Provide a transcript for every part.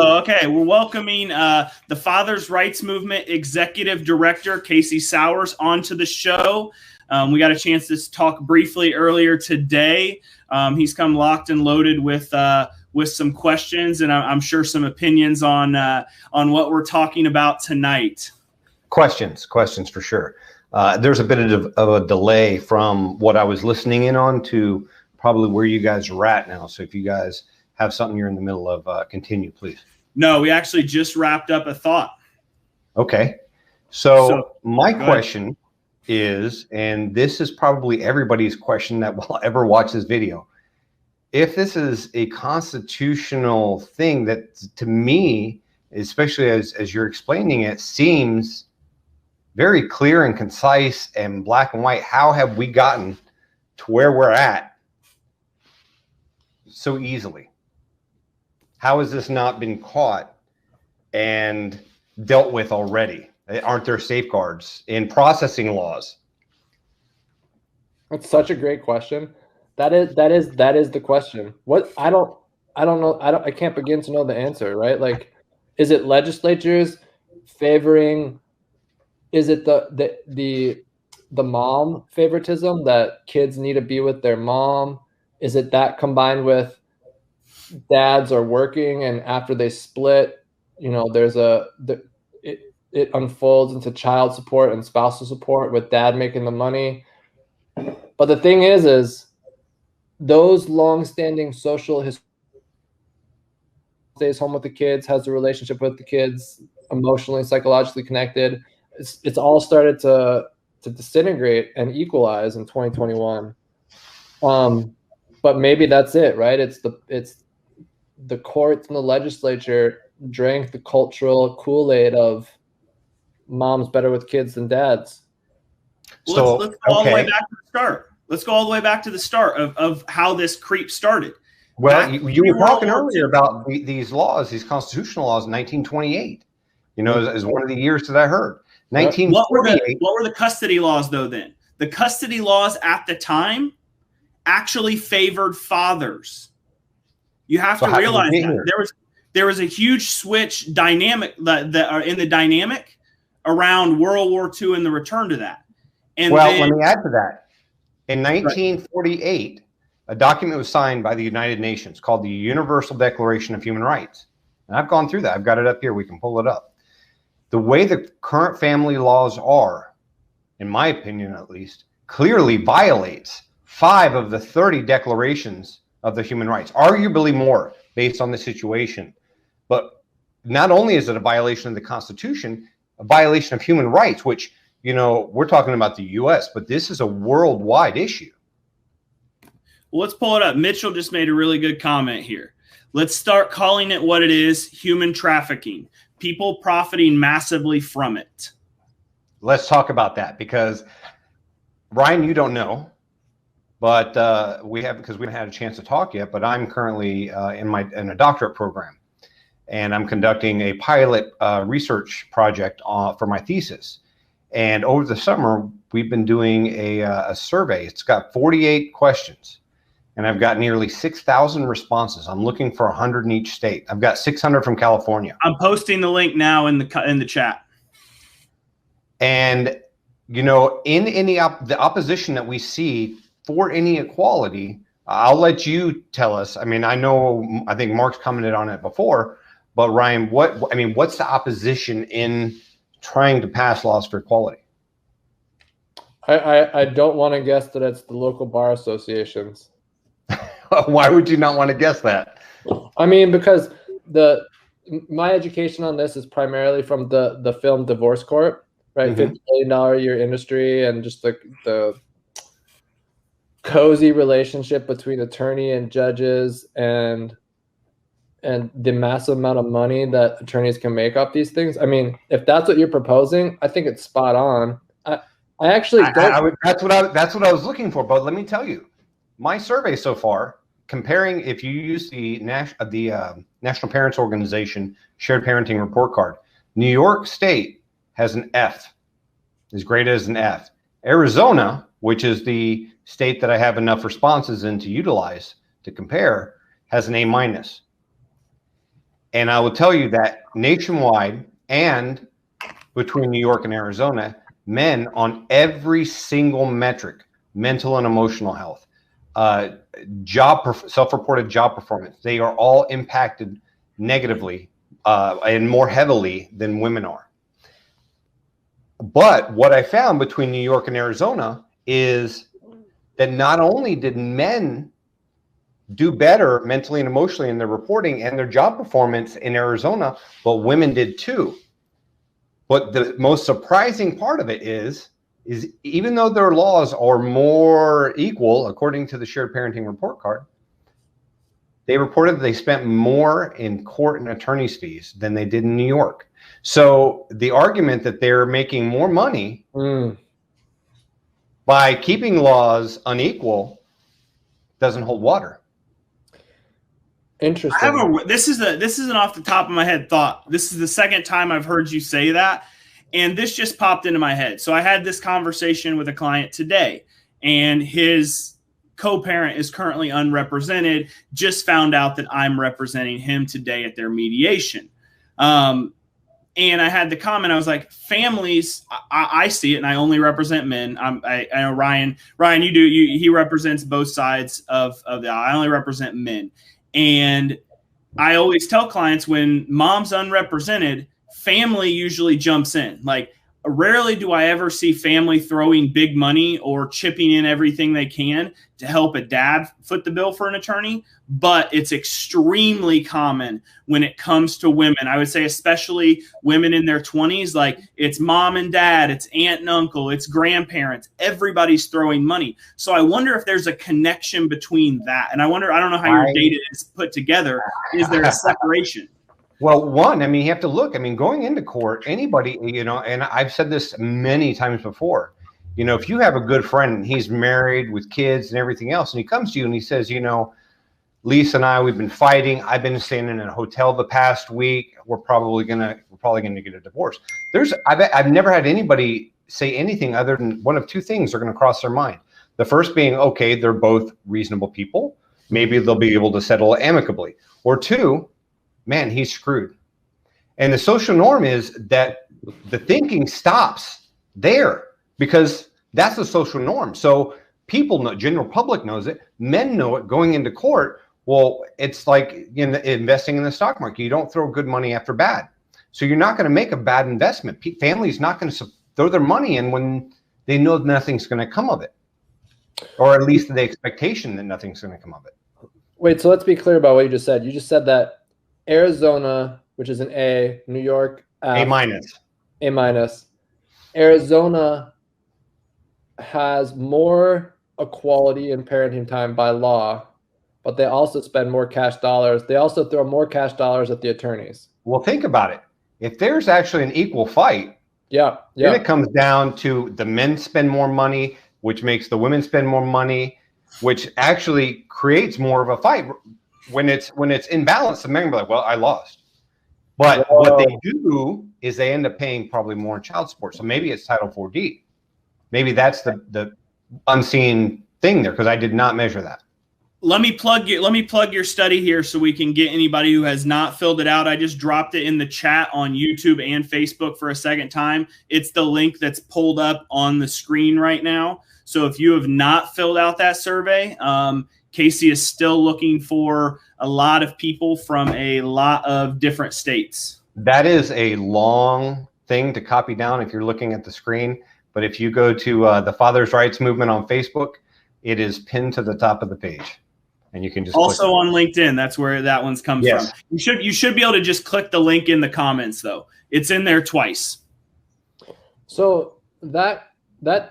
Okay, we're welcoming the Fathers' Rights Movement Executive Director, Casey Sowers, onto the show. We got a chance to talk briefly earlier today. He's come locked and loaded with some questions, and I'm sure some opinions on what we're talking about tonight. Questions for sure. There's a bit of a delay from what I was listening in on to probably where you guys are at now. So if you guys have something you're in the middle of, continue, please. No, we actually just wrapped up a thought. Okay. So my question is, and this is probably everybody's question that will ever watch this video. If this is a constitutional thing that, to me, especially as you're explaining it, seems very clear and concise and black and white. How have we gotten to where we're at so easily? How has this not been caught and dealt with already? Aren't there safeguards in processing laws? That's such a great question. That is the question. What I don't know. I can't begin to know the answer, right? Like, is it legislatures favoring? Is it the mom favoritism that kids need to be with their mom? Is it that combined with dads are working and after they split, there's it unfolds into child support and spousal support with dad making the money. But the thing is those long-standing social stays home with the kids, has a relationship with the kids, emotionally, psychologically connected. It's all started to disintegrate and equalize in 2021. But maybe that's it, right? It's the courts and the legislature drank the cultural Kool-Aid of mom's better with kids than dads. Well, let's go all the way back to the start. Let's go all the way back to the start of how this creep started. Well, you were talking earlier about these laws, these constitutional laws in 1928, as one of the years that I heard. 1948. What were the custody laws, though, then? The custody laws at the time actually favored fathers. You have to realize that there was a huge switch dynamic in the dynamic around World War II and the return to that. And let me add to that. In 1948, a document was signed by the United Nations called the Universal Declaration of Human Rights. And I've gone through that. I've got it up here. We can pull it up. The way the current family laws are, in my opinion at least, clearly violates 5 of the 30 declarations of the human rights, arguably more based on the situation. But not only is it a violation of the Constitution, a violation of human rights, which, we're talking about the U.S., but this is a worldwide issue. Well, let's pull it up. Mitchell just made a really good comment here. Let's start calling it what it is: human trafficking. People profiting massively from it. Let's talk about that, because Ryan, you don't know, but because we haven't had a chance to talk yet. But I'm currently in a doctorate program, and I'm conducting a pilot research project for my thesis. And over the summer, we've been doing a survey. It's got 48 questions, and I've got nearly 6,000 responses. I'm looking for 100 in each state. I've got 600 from California. I'm posting the link now in the chat. And in the opposition that we see for any equality, I'll let you tell us. I mean, I think Mark's commented on it before, but Ryan, what's the opposition in trying to pass laws for equality? I don't want to guess that it's the local bar associations. Why would you not want to guess that? I mean, because my education on this is primarily from the film Divorce Court, right? $50 billion a year industry, and just the cozy relationship between attorney and judges, and the massive amount of money that attorneys can make off these things. I mean, if that's what you're proposing, I think it's spot on. I actually don't. That's what I was looking for. But let me tell you, my survey so far, comparing, if you use the National Parents Organization Shared Parenting Report Card, New York State has an F, as great as an F. Arizona, which is the state that I have enough responses in to utilize to compare, has an A-. And I will tell you that nationwide and between New York and Arizona, men on every single metric, mental and emotional health, self-reported job performance, they are all impacted negatively and more heavily than women are. But what I found between New York and Arizona is that not only did men do better mentally and emotionally in their reporting and their job performance in Arizona, but women did too. But the most surprising part of it is even though their laws are more equal, according to the shared parenting report card, they reported that they spent more in court and attorney's fees than they did in New York. So the argument that they're making more money by keeping laws unequal doesn't hold water. Interesting. This isn't off the top of my head thought. This is the second time I've heard you say that, and this just popped into my head. So I had this conversation with a client today, and his co-parent is currently unrepresented. Just found out that I'm representing him today at their mediation. And I had the comment, I was like, families, I see it, and I only represent men. I know Ryan, he represents both sides of the aisle. I only represent men. And I always tell clients, when mom's unrepresented, family usually jumps in. Like, rarely do I ever see family throwing big money or chipping in everything they can to help a dad foot the bill for an attorney, but it's extremely common when it comes to women. I would say especially women in their 20s, like it's mom and dad, it's aunt and uncle, it's grandparents, everybody's throwing money. So I wonder if there's a connection between that. And I don't know how your data is put together. Is there a separation? Well, one, I mean, you have to look. I mean, going into court, anybody, and I've said this many times before, if you have a good friend and he's married with kids and everything else, and he comes to you and he says, Lisa and I, we've been fighting. I've been staying in a hotel the past week. We're probably gonna get a divorce. I've never had anybody say anything other than one of two things are going to cross their mind. The first being, okay, they're both reasonable people. Maybe they'll be able to settle amicably. Or two, man, he's screwed. And the social norm is that the thinking stops there because that's the social norm. So people know, general public knows it, men know it going into court. Well, it's like investing in the stock market. You don't throw good money after bad. So you're not going to make a bad investment. Families not going to throw their money in when they know nothing's going to come of it, or at least the expectation that nothing's going to come of it. Wait, so let's be clear about what you just said. You just said that Arizona, which is an A, New York, A minus. A minus. Arizona has more equality in parenting time by law, but they also spend more cash dollars. They also throw more cash dollars at the attorneys. Well, think about it. If there's actually an equal fight, then it comes down to the men spend more money, which makes the women spend more money, which actually creates more of a fight. When it's in balance, the men are like, well, I lost. But what they do is they end up paying probably more in child support. So maybe it's Title 4D. Maybe that's the unseen thing there, because I did not measure that. Let me plug your study here so we can get anybody who has not filled it out. I just dropped it in the chat on YouTube and Facebook for a second time. It's the link that's pulled up on the screen right now. So if you have not filled out that survey, Casey is still looking for a lot of people from a lot of different states. That is a long thing to copy down if you're looking at the screen. But if you go to the Father's Rights Movement on Facebook, it is pinned to the top of the page. And you can just also on LinkedIn. That's where that one's comes from. You should be able to just click the link in the comments, though. It's in there twice. So that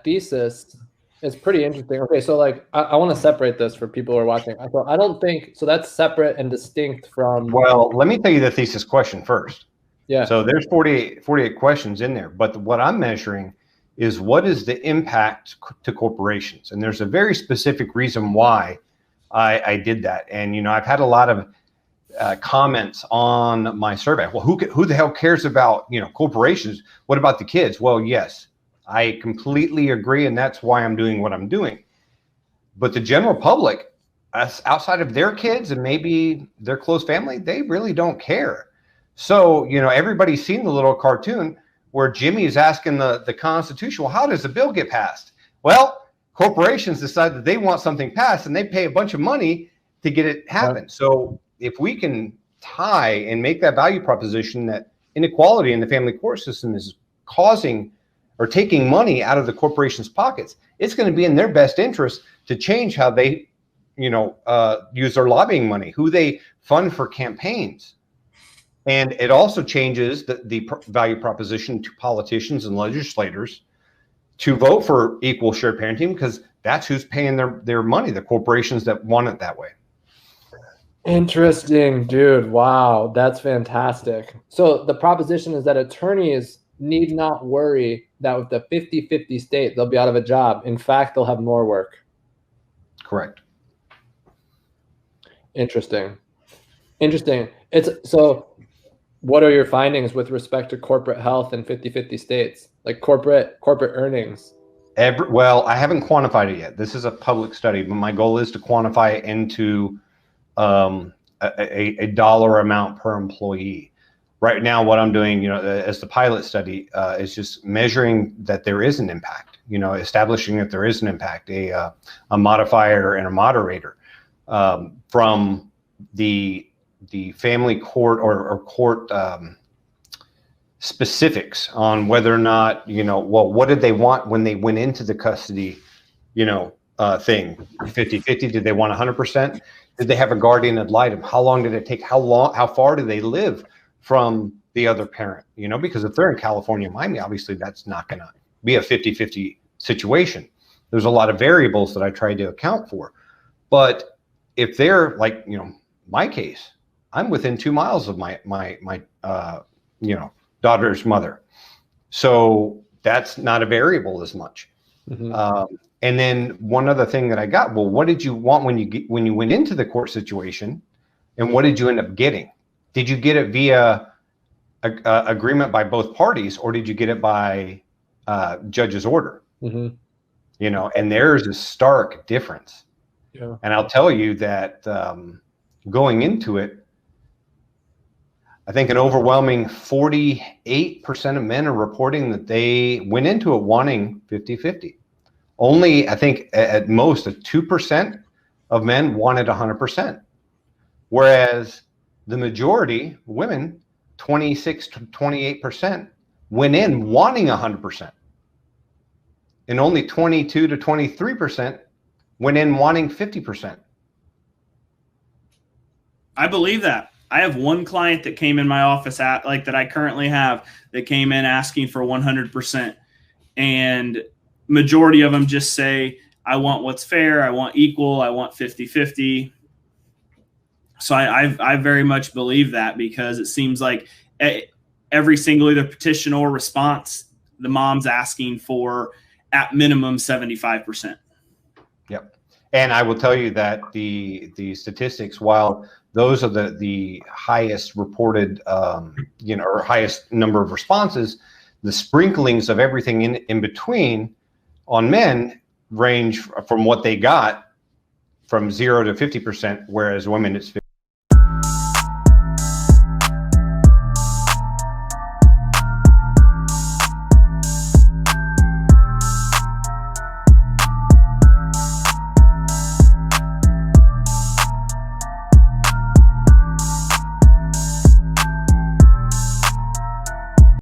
thesis is pretty interesting. Okay, so like I want to separate this for people who are watching. I don't think so. That's separate and distinct from. Well, let me tell you the thesis question first. Yeah. So there's 48 questions in there, but what I'm measuring is what is the impact to corporations, and there's a very specific reason why I did that. And I've had a lot of comments on my survey. Well, who the hell cares about corporations? What about the kids? Well, yes, I completely agree, and that's why I'm doing what I'm doing. But the general public, outside of their kids and maybe their close family, they really don't care. So, everybody's seen the little cartoon where Jimmy is asking the Constitution, well, how does the bill get passed? Well, corporations decide that they want something passed, and they pay a bunch of money to get it happen. Right. So if we can tie and make that value proposition that inequality in the family court system is causing or taking money out of the corporation's pockets, it's going to be in their best interest to change how they, use their lobbying money, who they fund for campaigns. And it also changes the value proposition to politicians and legislators to vote for equal shared parenting, because that's who's paying their money, the corporations that want it that way. Interesting, dude. Wow, that's fantastic. So the proposition is that attorneys need not worry that with the 50-50 state, they'll be out of a job. In fact, they'll have more work. Correct. Interesting. So what are your findings with respect to corporate health in 50-50 states, like corporate earnings? Well, I haven't quantified it yet. This is a public study, but my goal is to quantify it into a dollar amount per employee. Right now, what I'm doing, as the pilot study, is just measuring that there is an impact. Establishing that there is an impact, a modifier and a moderator from the family court or court specifics on whether or not, what did they want when they went into the custody, thing, 50-50, did they want 100%? Did they have a guardian ad litem? How long did it take? How far do they live from the other parent? Because if they're in California, Miami, obviously that's not going to be a 50-50 situation. There's a lot of variables that I try to account for. But if they're like, my case, I'm within 2 miles of my daughter's mother. So that's not a variable as much. Mm-hmm. And then one other thing that I got, well, what did you want when you went into the court situation, and what did you end up getting? Did you get it via agreement by both parties, or did you get it by judge's order? Mm-hmm. And there's a stark difference. Yeah. And I'll tell you that going into it, I think an overwhelming 48% of men are reporting that they went into it wanting 50-50. Only, I think, at most, 2% of men wanted 100%. Whereas the majority, women, 26 to 28%, went in wanting 100%. And only 22 to 23% went in wanting 50%. I believe that. I have one client that came in my office that I currently have that came in asking for 100%. And majority of them just say, I want what's fair. I want equal. I want 50-50. So I very much believe that, because it seems like every single either petition or response, the mom's asking for at minimum 75%. Yep. And I will tell you that the statistics, while those are the highest reported, or highest number of responses, the sprinklings of everything in between on men range from what they got from 0 to 50%, whereas women it's 50.